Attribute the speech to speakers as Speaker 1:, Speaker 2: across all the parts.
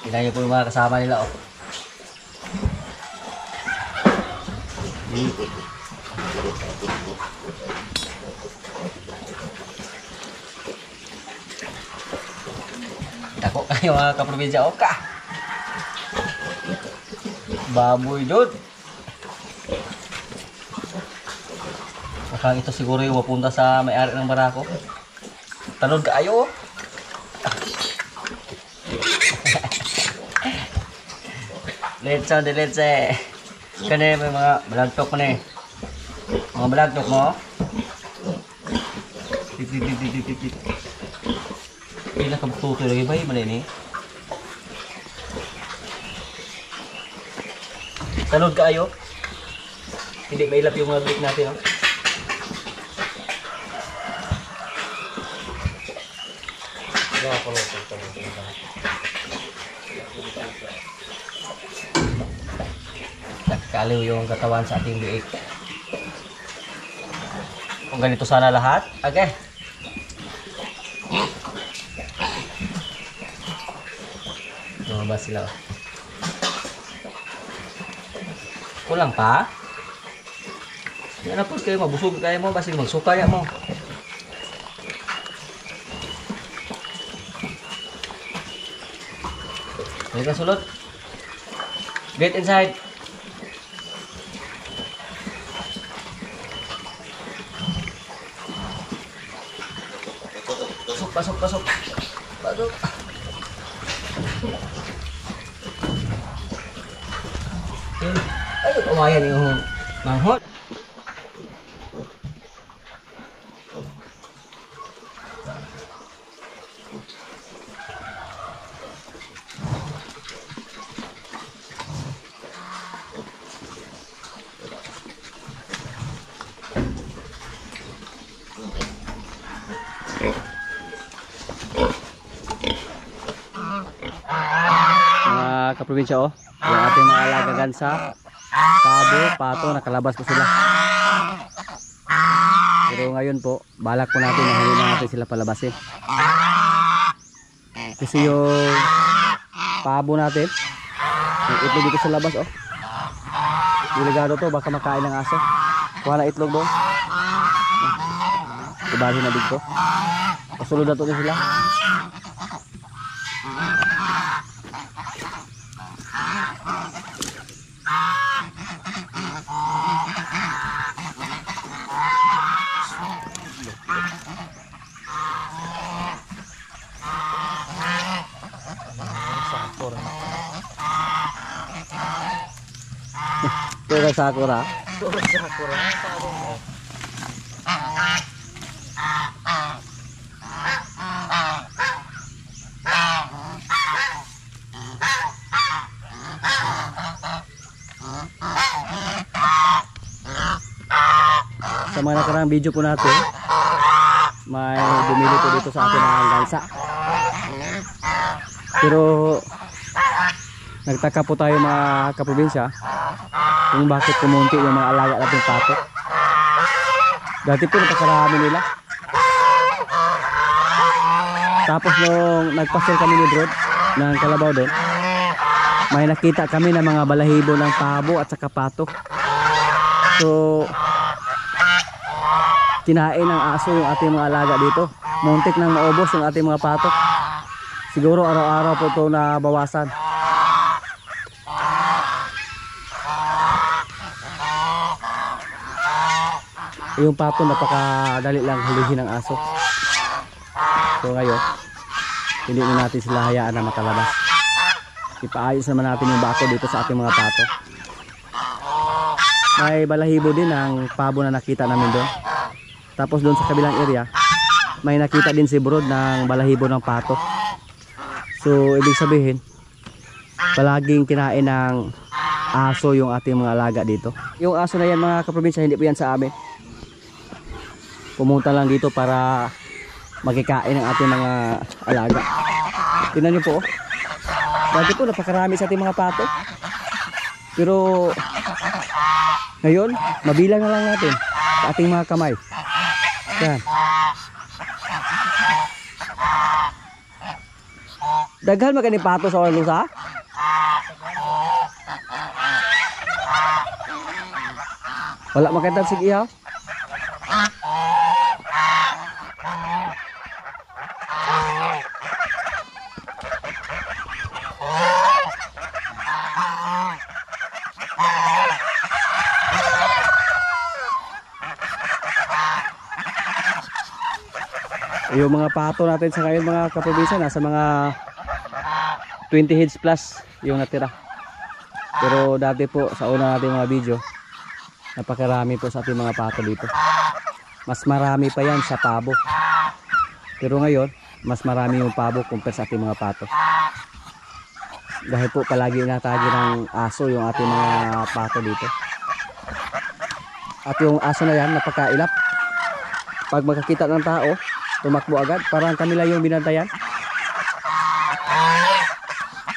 Speaker 1: Tingnan niyo po yung mga kasama nila, oh. Dako kayo mga kaprobinsya, oh ka! Baboy doon! Mukhang ito siguro yung mapunta sa may-ari ng barako. Tanod ka ayo, oh. Let's on the let's kani may mga balagtok mo ni. Mga balagtok mo. Pila ka bututo lagi ba man ni? Tanod ka ayo. Hindi mailap yung mga break natin, oh. Nakakaliw yung katawan sa ating biik. Kung ganito sana lahat, okay. Lumabas sila. Kulang pa? Yan na po kayo, mabusog kayo mo, basta magsukaya mo. Halika sulot. Get inside. Pasok. Pasok. Ayo, kumayan yung manghot. Kaprobinsya, oh, yung ating mga alaga gansa, pabo, pato, nakalabas po sila. Pero ngayon po, balak po natin na hindi natin sila palabasin. Kasi yung pabo natin, yung itlog dito sa labas, oh, delikado to, baka makain ng aso. Kuha na itlog doon, ibahin na dito, kasulod na to din sila. Pura sakura. Pura sakura. Sa mga nakarang video po natin, may bumili po dito sa atin ng gansa. Pero nagtaka po tayo mga kaprobinsya kung bakit kumunti yung mga alaga nating pato. Dati po napakarami nila. Tapos nung nagpasel kami ni Brod ng Kalabaw doon, may nakita kami ng mga balahibo ng pabo at saka pato. So kinain ng aso yung ating mga alaga dito. Muntik nang maubos yung ating mga pato. Siguro araw-araw po ito nabawasan. Yung pato napakadali lang hulihin ng aso. So ngayon, hindi na natin sila hayaan na makalabas. Ipaayos naman natin yung bako dito sa ating mga pato. May balahibo din ng pabo na nakita namin doon. Tapos doon sa kabilang area, may nakita din si Brod ng balahibo ng pato. So ibig sabihin, palaging kinain ng aso yung ating mga alaga dito. Yung aso na yan mga kaprobinsya, hindi po yan sa amin. Pumunta lang dito para magkikain ng ating mga alaga. Tingnan nyo po. Dati po napakarami sa ating mga pato. Pero ngayon, mabilang na lang natin sa ating mga kamay. Yan. Daghan magani pato sa oras lusa? Wala makita sige ihaw? Yung mga pato natin sa ngayon mga kaprobinsya, nasa mga 20 heads plus yung natira. Pero dati po sa una natin mga video, napakarami po sa ating mga pato dito. Mas marami pa yan sa pabo. Pero ngayon, mas marami yung pabo compare sa ating mga pato. Dahil po palagi inatagi ng aso yung ating mga pato dito. At yung aso na yan, napakailap. Pag makakita ng tao, tumakbo agad, parang kami lang yung binantayan.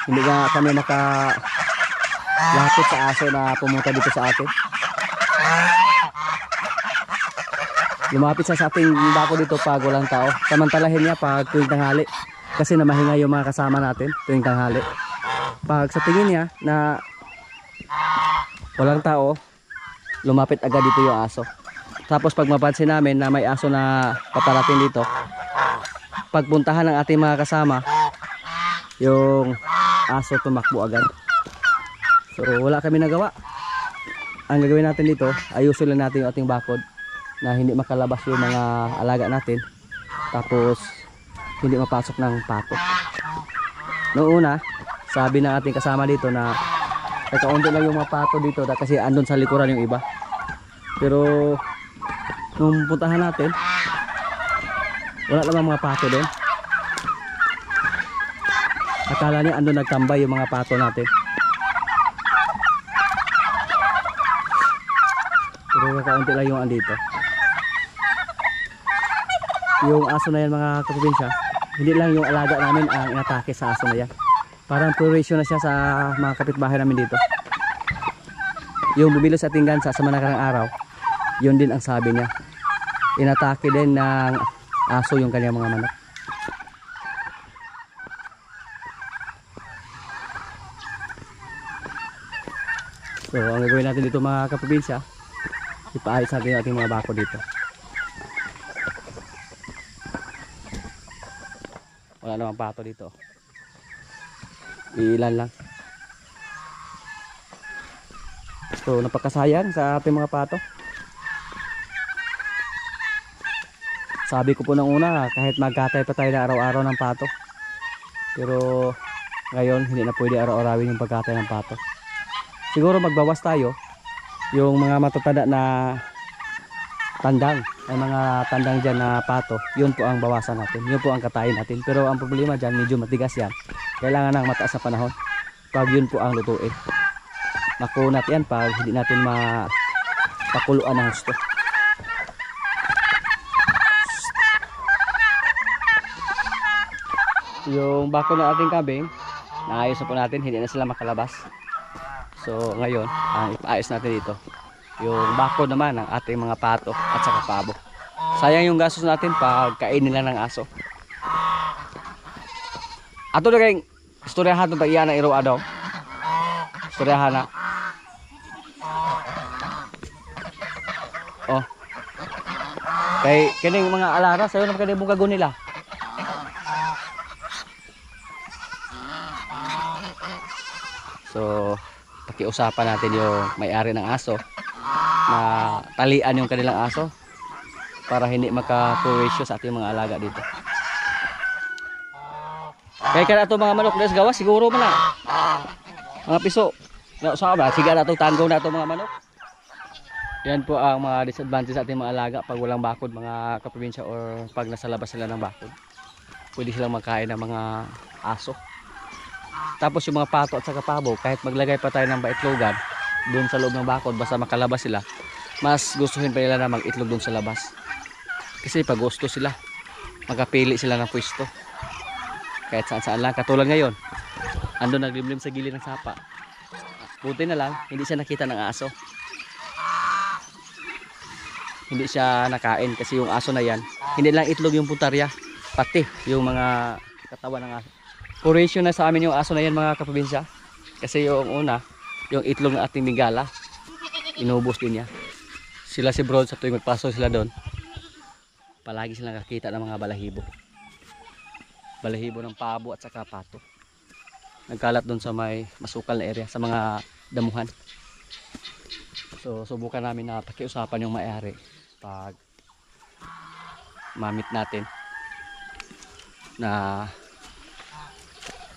Speaker 1: Hindi nga kami makalapit sa aso na pumunta dito sa atin. Lumapit sa ating bako dito pag walang tao. Samantalahin niya pag tuwing tanghali, kasi namahinga yung mga kasama natin tuwing tanghali. Pag sa tingin niya na walang tao, lumapit agad dito yung aso. Tapos pag mapansin namin na may aso na paparating dito, pagpuntahan ng ating mga kasama, yung aso tumakbo agad. So wala kami nagawa. Ang gagawin natin dito, ayusin lang natin yung ating bakod na hindi makalabas yung mga alaga natin. Tapos hindi mapasok ng pato. Noong una, sabi ng ating kasama dito na kaunti lang yung mga pato dito kasi andun sa likuran yung iba. Pero nung puntahan natin, wala namang mga pato doon. Akala niya andun nagtambay yung mga pato natin. Pero kaunti lang yung andito. Yung aso na yan mga kaprobinsya, hindi lang yung alaga namin ang inatake sa aso na yan. Parang purisyo na siya sa mga kapitbahay namin dito. Yung bumilo sa ating gansa sa mga nakarang araw, yun din ang sabi niya. Inatake din ng aso yung kanyang mga manok. So ang gagawin natin dito mga kaprobinsya, ipaayos natin yung ating mga bako dito. Wala namang pato dito. Ilan lang. So napakasayang sa ating mga pato. Sabi ko po nung una, kahit magkatay pa tayo na araw-araw ng pato, pero ngayon hindi na pwede araw-arawin yung pagkatay ng pato. Siguro magbawas tayo. Yung mga matatanda na tandang, ay mga tandang dyan na pato, yun po ang bawasan natin, yun po ang katayin natin. Pero ang problema dyan, medyo matigas yan, kailangan ng mataas na panahon pag yun po ang lutuin. Makunat yan pag hindi natin mapakuluan ng gusto. Yung bako ng ating kambing, naayos na po natin, hindi na sila makalabas. So ngayon, ang ipaayos natin dito, Yung bako naman ng ating mga pato at saka pabo. Sayang yung gastos natin pag kainin nila ng aso. Ato na kayong istoryahan ito iyan na iro daw. Istoryahan na. Oh. Kay kining mga alara sayo naman kani bugago nila. So, pakiusapan natin yung may-ari ng aso na talian yung kanilang aso para hindi maka-ratio sa ating mga alaga dito. Kaya kaya ito mga manok na gawas siguro man na. Mga piso. Sa ba siga na itong tanggaw na ito mga manok. Yan po ang mga disadvantage sa ating mga alaga pag walang bakod mga kaprobinsya or pag nasa labas sila ng bakod. Pwede silang makain ng mga aso. Tapos yung mga pato at saka pabo, kahit maglagay pa tayo ng baitlogan doon sa loob ng bakod, basta makalabas sila, mas gustuhin pa nila na mag-itlog doon sa labas. Kasi pag gusto sila, magkapili sila ng pwesto. Kahit saan saan lang, katulad ngayon, andun naglimlim sa gilid ng sapa. Buti na lang, hindi siya nakita ng aso. Hindi siya nakain kasi yung aso na yan, hindi lang itlog yung puntarya, pati yung mga katawan ng aso. Kuresyo na sa amin yung aso na yan mga kaprobinsya. Kasi yung una, yung itlog ng ating migala, inubos din niya. Sila si Brod sa tuwing magpasok sila doon, palagi silang nakakita ng mga balahibo. Balahibo ng pabo at saka pato. Nagkalat doon sa may masukal na area, sa mga damuhan. So subukan namin na pakiusapan yung may-ari pag mamit natin na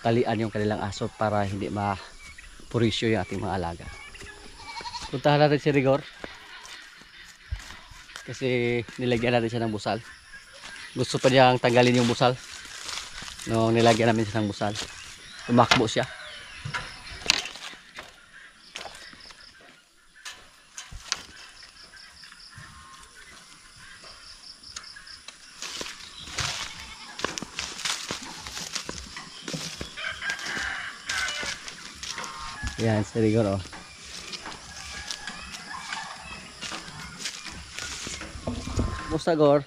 Speaker 1: talian yung kanilang aso para hindi mapurisyo yung ating mga alaga. Puntahan natin si Rigor kasi nilagyan natin siya ng busal. Gusto pa niyang tanggalin yung busal nung nilagyan namin siya ng busal. Tumakbo siya. Yan, si Rigor oh. Musta Gor?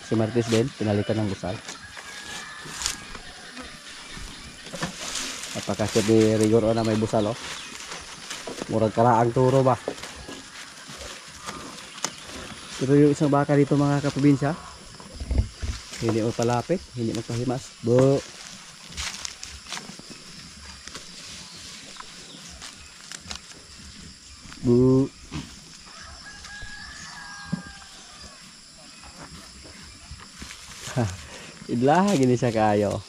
Speaker 1: Si Martis din, pinalitan ng busal. Napakasya ni Rigor oh na may busal oh. Murag karaang turo ba? Pero yung isang baka dito mga kaprobinsya, hindi magpalapit, hindi magpahimas. Bo. Bu. Idlah gini siya kayo.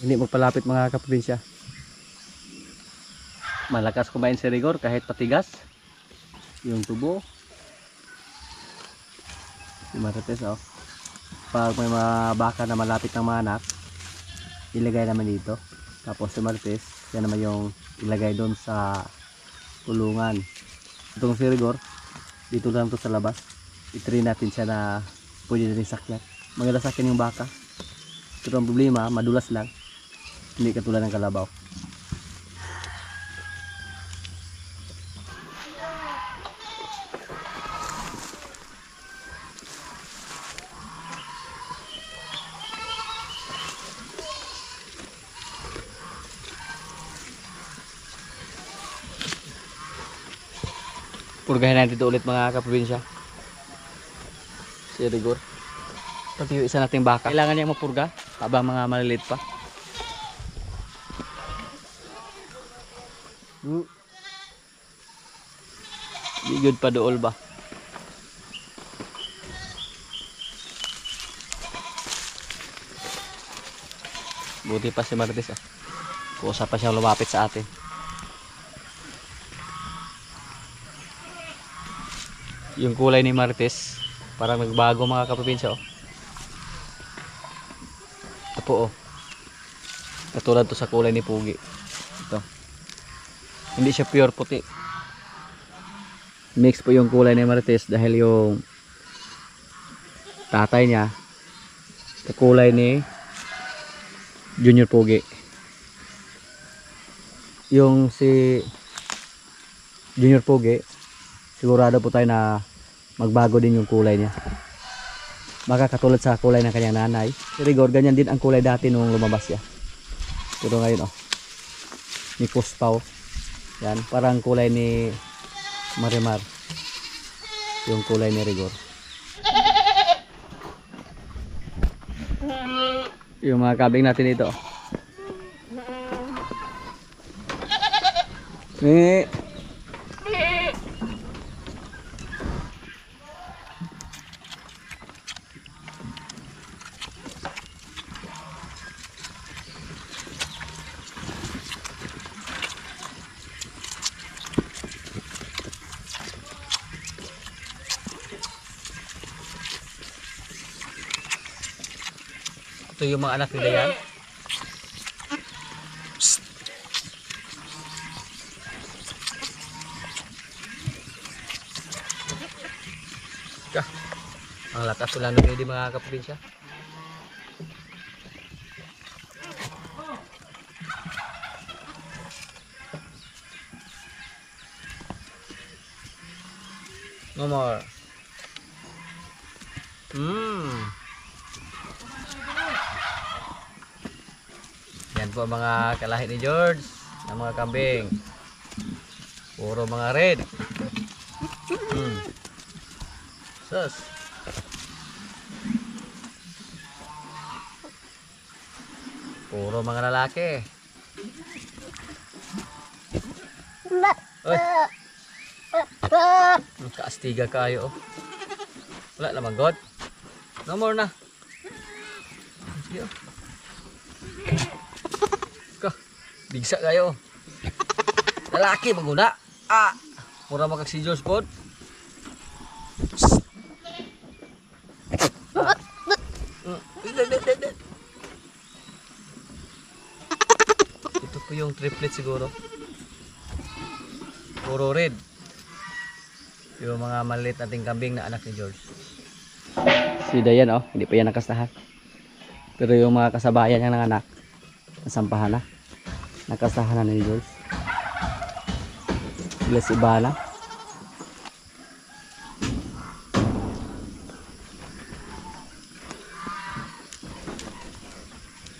Speaker 1: Hindi magpalapit mga kaprobinsya. Malakas kumain si Rigor kahit patigas yung tubo. Si Marites oh. Pag may mga baka na malapit ng mga anak, ilagay naman dito. Tapos si Marites, yan naman yung ilagay doon sa kulungan. Itong si Rigor, dito lang to sa labas. I-train natin siya na pwede rin sakyan. Maganda sakyan yung baka. Ito ang problema, madulas lang. Hindi katulad ng kalabaw. Purgahin natin ito ulit mga kaprobinsya. Si Rigor. Pati yung isa nating baka. Kailangan niyang mapurga habang mga maliliit pa. Di good pa dool ba? Buti pa si Marites ah. Kusa pa siya lumapit sa atin. Yung kulay ni Marites parang nagbago mga kaprobinsya oh. Ito po oh. Katulad to sa kulay ni Pugi. Ito. Hindi siya pure puti. Mix po yung kulay ni Marites dahil yung tatay niya kakulay ni Junior Pogi. Yung si Junior Pogi, sigurado po tayo na magbago din yung kulay niya. Baka katulad sa kulay ng kanyang nanay. Si Rigor, ganyan din ang kulay dati nung lumabas siya. Pero ngayon ni Puspaw. Yan, parang kulay ni Marimar. Yung kulay ni Rigor. Yung mga kabing natin dito. Eh. Ito yung mga anak nila yan. Psst. Ang lakas sila nung hindi mga kaprobinsya. No more. Yan po mga kalahi ni George, ng mga kambing. Puro mga red. Sus. Puro mga lalaki. Oy. Kaastiga kayo. Wala naman God. No more na. Sige. Bigsa kayo. Lalaki maguna. Mura makag si George pod. Ito po yung triplet siguro. Puro red. Yung mga maliit nating kambing na anak ni George. Si Dayan hindi pa yan nakastahan. Pero yung mga kasabayan niya ng anak, nasampahan na. Nakastahan na ni George. Sila si Bala.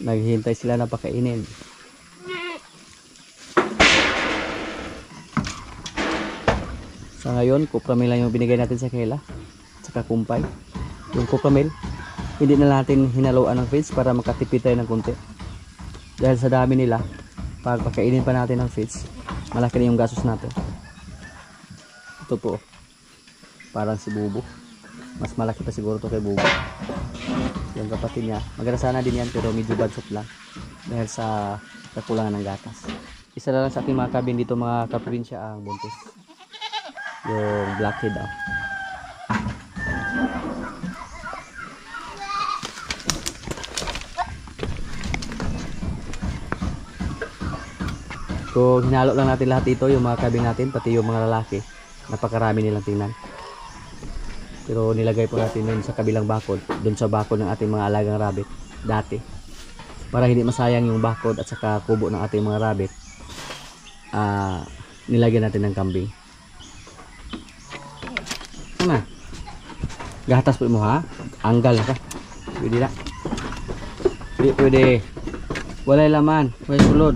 Speaker 1: Naghihintay sila na pakainin. Sa ngayon, kupramil lang yung binigay natin sa Kayla. Saka kumpay. Yung kupramil, hindi na natin hinaluan ng feeds para makatipid tayo ng konti. Dahil sa dami nila, pag pakainin pa natin ng feeds, malaki na yung gastos natin. Ito po, parang si Bubo. Mas malaki pa siguro to kay Bubo. Yung kapatid niya, maganda sana din yan pero medyo badsot lang. Dahil sa kakulangan ng gatas. Isa na lang sa ating mga kabin dito mga kaprobinsya ang buntis. Yung blackhead Kung hinalo lang natin lahat ito, yung mga kabing natin, pati yung mga lalaki, napakarami nilang tingnan. Pero nilagay po natin yun sa kabilang bakod, dun sa bakod ng ating mga alagang rabbit dati. Para hindi masayang yung bakod at saka kubo ng ating mga rabbit, nilagyan natin ng kambing. Ano? Gatas po mo ha? Anggal ka. Pwede na. Hindi pwede. Walay laman. Walay sulod.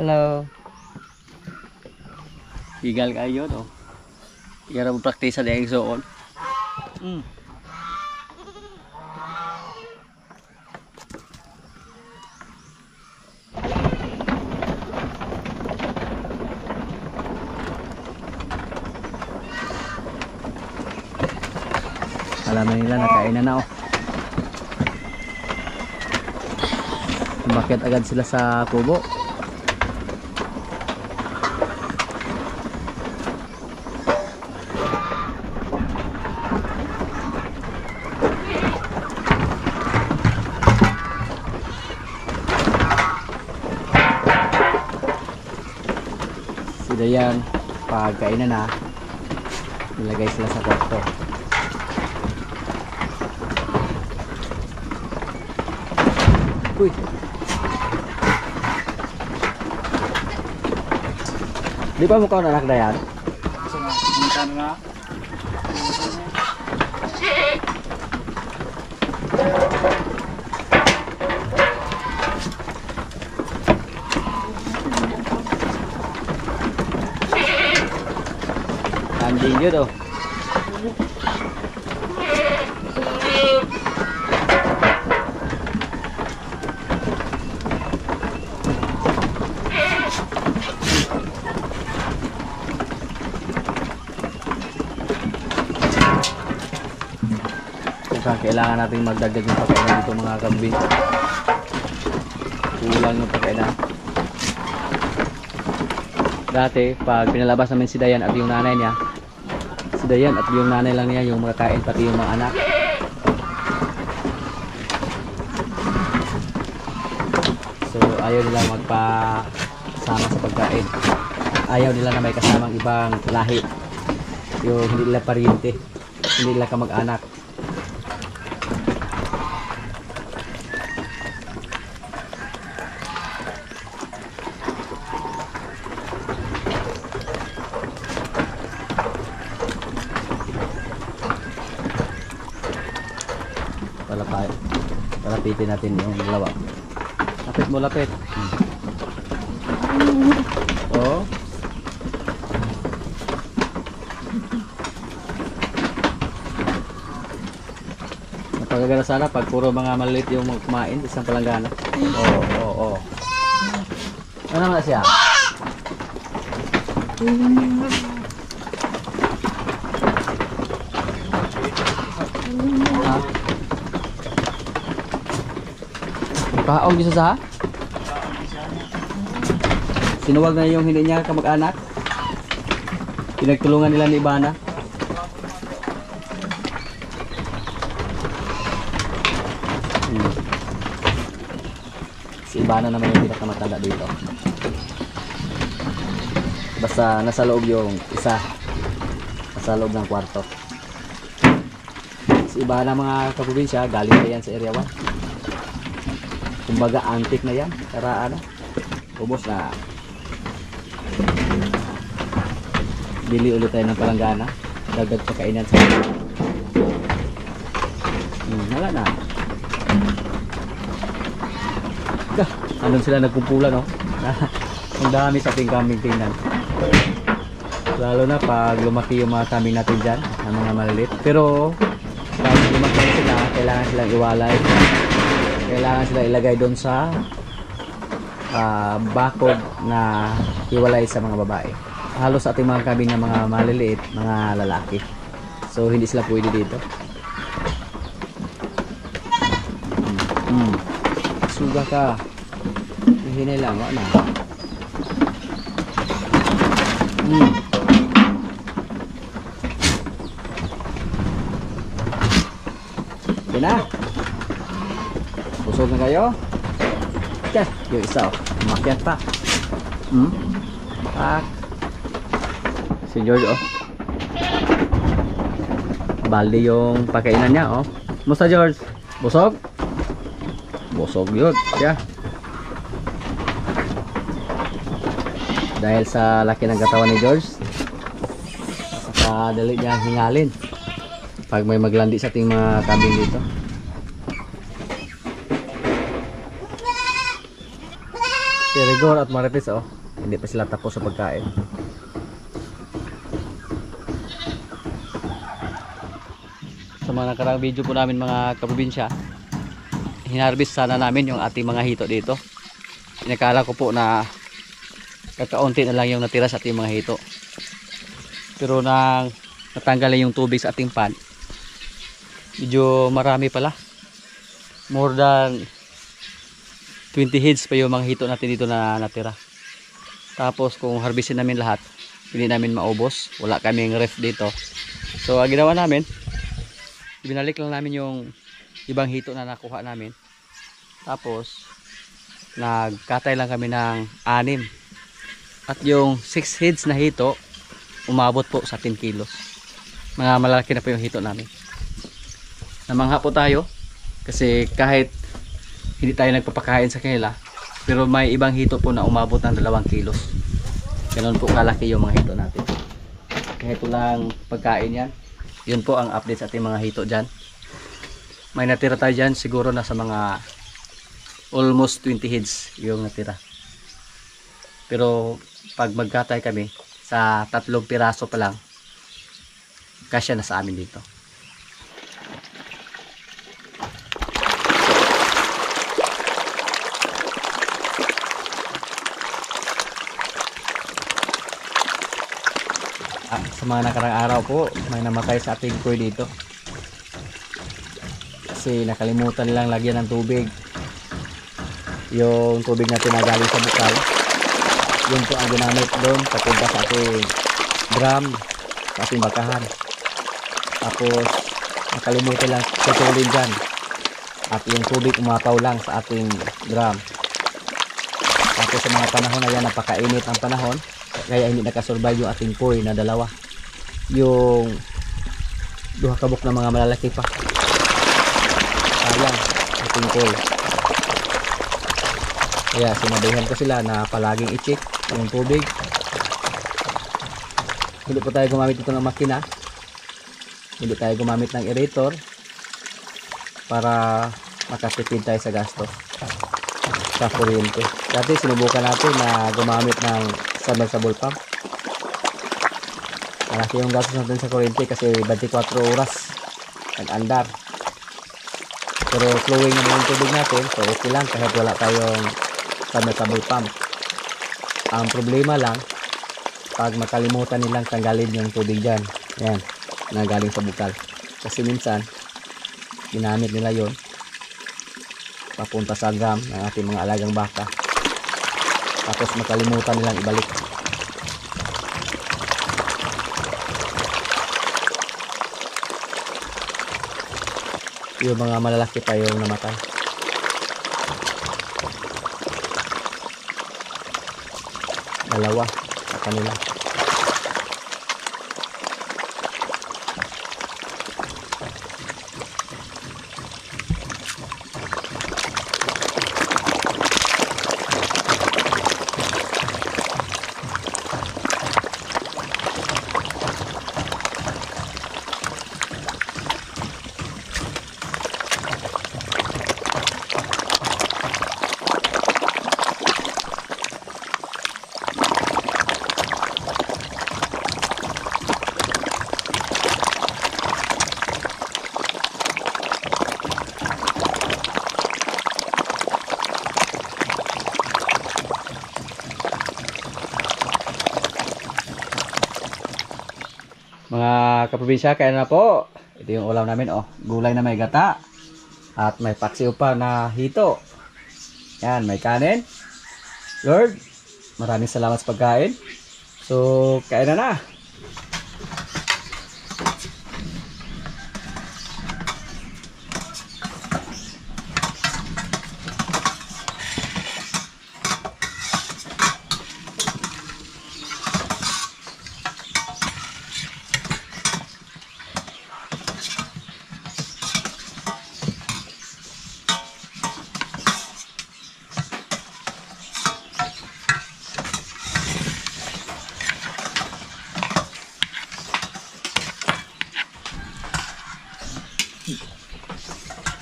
Speaker 1: Hello. Higal kayo no. Iyara mo praktisa di ang soon. Alaman nila nakainan na Bakit agad sila sa kubo? Sila yan, pagkainan na, nilagay sila sa kwarto. Uy! Di ba mukha anak na yan? Anjing dia tuh. Kailangan natin magdagdag ng pagkainan dito mga kambing. Kulang yung pagkainan. Dati pag pinalabas namin si Dayan at yung nanay niya, si Dayan at yung nanay lang niya yung makakain, pati yung mga anak. So ayaw nila magpasama sa pagkain. Ayaw nila na may kasamang ibang lahi, yung hindi nila pariente, hindi nila kamag-anak. Lapitin natin yung dalawa. Lapit mo, lapit. Oh. Napagagana sana pag puro mga maliit yung kumain, isang palanggana. Oh. Ano nga siya? Pahaog niyo sa sinuwag na yung hindi niya kamag-anak. Pinagtulungan nila ni Ibana. Si Ibana naman yung pinakamatanda dito. Basta nasa loob yung isa, nasa loob ng kwarto. Si Ibana mga kaprobinsya, galing na yan sa area 1. Kumbaga antik na yan, karaan na. Ubos na. Bili ulit tayo ng palanggana. Dagdag pagkainan sa wala na. Anong sila nagkumpulan, no? Ang dami sa ating kambing tingnan. Lalo na pag lumaki yung mga kambing natin dyan, ng mga maliliit. Pero pag lumaki sila, kailangan silang iwalay. Kailangan sila ilagay doon sa bakod na hiwalay sa mga babae. Halos sa ating mga kambing na mga maliliit, mga lalaki. So hindi sila pwede dito. Suga ka. Hinay lang, wala na. Yan na. Busog na kayo? Yes, yung isa oh. Umakyat pa. Pak. Si George oh. Baldi yung pagkainan niya oh. Musta George? Busog? Busog yun. Yeah. Dahil sa laki ng katawan ni George, saka dali niya hingalin pag may maglandi sa ating mga kambing dito. Si Rigor at Marites oh, hindi pa sila tapos sa pagkain. Sa mga nakarang video po namin mga kaprobinsya, hinarvest sana namin yung ating mga hito dito. Inakala ko po na kakaunti na lang yung natira sa ating mga hito. Pero nang natanggal yung tubig sa ating pan, medyo marami pala. More than 20 heads pa yung mga hito natin dito na natira. Tapos kung harvestin namin lahat, hindi namin maubos. Wala kaming ref dito. So ang ginawa namin, binalik lang namin yung ibang hito na nakuha namin. Tapos nagkatay lang kami ng 6. At yung 6 heads na hito, umabot po sa 10 kilos. Mga malalaki na po yung hito namin. Namangha po tayo kasi kahit hindi tayo nagpapakain sa kanila, pero may ibang hito po na umabot ng 2 kilos. Ganun po kalaki yung mga hito natin. Kaya ito lang pagkain yan. Yun po ang update sa ating mga hito dyan. May natira tayo dyan, siguro nasa mga almost 20 heads yung natira. Pero pag magkatay kami sa 3 piraso pa lang, kasya na sa amin dito. Sa mga nakarang araw po, may namatay sa ating koy dito kasi nakalimutan nilang lagyan ng tubig. Yung tubig na tinagaling sa bukal, yun po ang ginamit doon papunta sa ating drum, sa ating bakahan. Tapos nakalimutan lang tutulin dyan at yung tubig umapaw lang sa ating drum. Tapos sa mga panahon na yan, napakainit ang panahon, kaya hindi nakasurvive yung ating koy na 2. Yung 2 kabuk na mga malalaki pa, sayang ating koy. Kaya sinabihan ko sila na palaging i-check yung tubig. Hindi po tayo gumamit ito ng makina, hindi tayo gumamit ng aerator para makatipid tayo sa gasto sa kuryente. Dati sinubukan natin na gumamit ng submersible pump. Malaki yung gastos natin sa kuryente kasi 24 oras nag-andar. Pero flowing naman yung tubig natin, so okay lang kahit wala tayong submersible pump. Ang problema lang, pag makalimutan nilang tanggalin yung tubig dyan, yan, na galing sa bukal. Kasi minsan, ginamit nila yon papunta sa drum ng ating mga alagang baka. Tapos makalimutan nilang ibalik. Yung mga malalaki pa yung namatay. Dalawa sa kanila. Mga kaprobinsya, kaya na po. Ito yung ulam namin, oh. Gulay na may gata. At may paksiw pa na hito. Yan, may kanin. Lord, maraming salamat sa pagkain. So, kain na.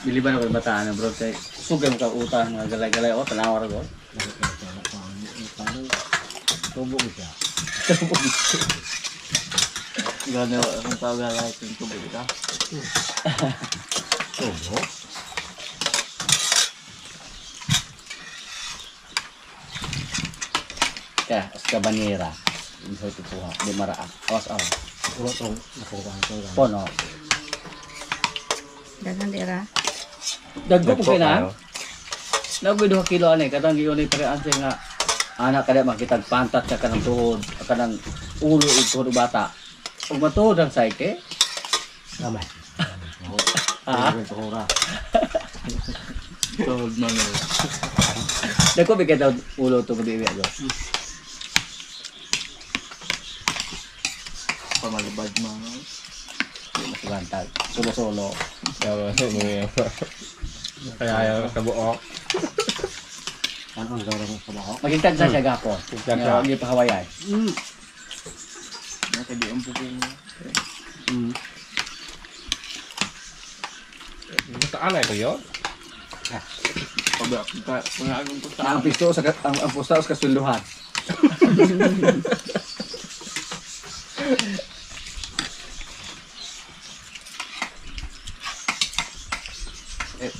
Speaker 1: Biliban ako yung bataan na bro. Sugay mo ka utang mga galay-galay. O, tanawar ko.
Speaker 2: Tubog siya.
Speaker 1: Tubog siya.
Speaker 2: Gano'n ang tawag yung tubog ka. Tubog?
Speaker 1: Kaya, os ka banira. Hindi sa itupuha. Di maraak. Os, oh.
Speaker 2: Ulo itong nakuha ito.
Speaker 1: Pono.
Speaker 3: Dagan dira.
Speaker 1: Dagko po kayo na. Nagwid 2 kilo ani. Katang giunay parean siya nga. Anak kada makitag pantat ka kanang tuhod. Kanang ulo ito bata. Ug matuod ang saike.
Speaker 2: Namay.
Speaker 1: Ah.
Speaker 2: Tuhura. Tuhod man.
Speaker 1: Dagko bigay daw ulo to bibi ago.
Speaker 2: Pamalibad mo.
Speaker 1: Masugantag. Solo-solo.
Speaker 3: Kaya ayaw sa buo.
Speaker 2: Ano ang gawin mo sa bako?
Speaker 1: Maging tagsa siya gapon.
Speaker 3: Tagsa siya.
Speaker 1: Hindi pa hawayan.
Speaker 2: Nakadiyan po kayo.
Speaker 3: Saan na ito yun?
Speaker 2: Pagkakagong ko sa
Speaker 1: Ang pisto sa ang pusta sa kasulduhan.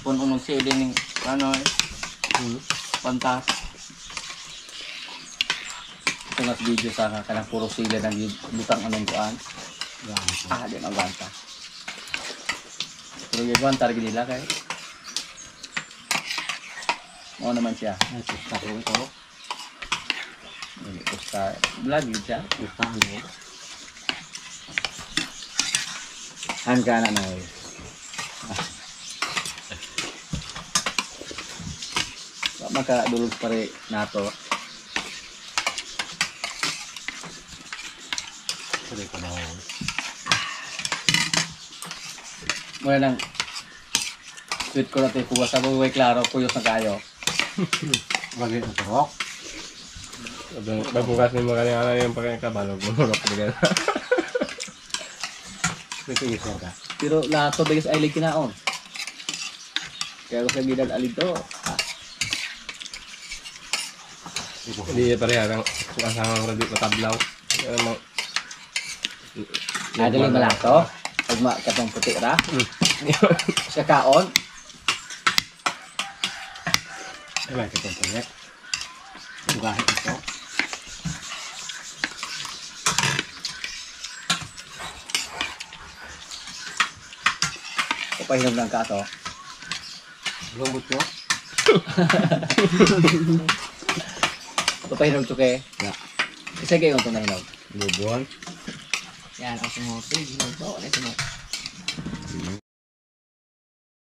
Speaker 2: puno mong sili ng ano eh. Pantas.
Speaker 1: Ito nga video sa kanang puro sila ng butang anong kuan. Di magwanta. Pero yung gwanta rin nila kay. Oo naman siya.
Speaker 2: Pusta ko ito.
Speaker 1: Hindi pusta. Vlog yun siya.
Speaker 2: Pusta ano.
Speaker 1: Han ka na na eh. Makadulog pa rin nato.
Speaker 2: Sorry ka na.
Speaker 1: Muna nang sweet ko natin kuha sa buhay klaro kuyos na kayo.
Speaker 2: Bagay ang turok.
Speaker 3: Pagbukas mo kanina yung pagkakabalog mo.
Speaker 2: Ito isa ka.
Speaker 1: Pero lahat to bigas ay kinaon. Kaya ko sa bidal alid to.
Speaker 3: Hindi pareha ng kasama ng radyo matablaw. Ano mo?
Speaker 1: Adali ba lang to? Pag katong puti ra. Sa kaon.
Speaker 2: Wala ka itong project. Bugahin ito.
Speaker 1: Papahinom lang ka to.
Speaker 2: Lambot mo?
Speaker 1: Papahinom to kay.
Speaker 2: Yeah.
Speaker 1: Isa kayo itong nahinog.
Speaker 2: Bubuhan.
Speaker 1: Yan, ang sumote. Hinog to. Ano sumote?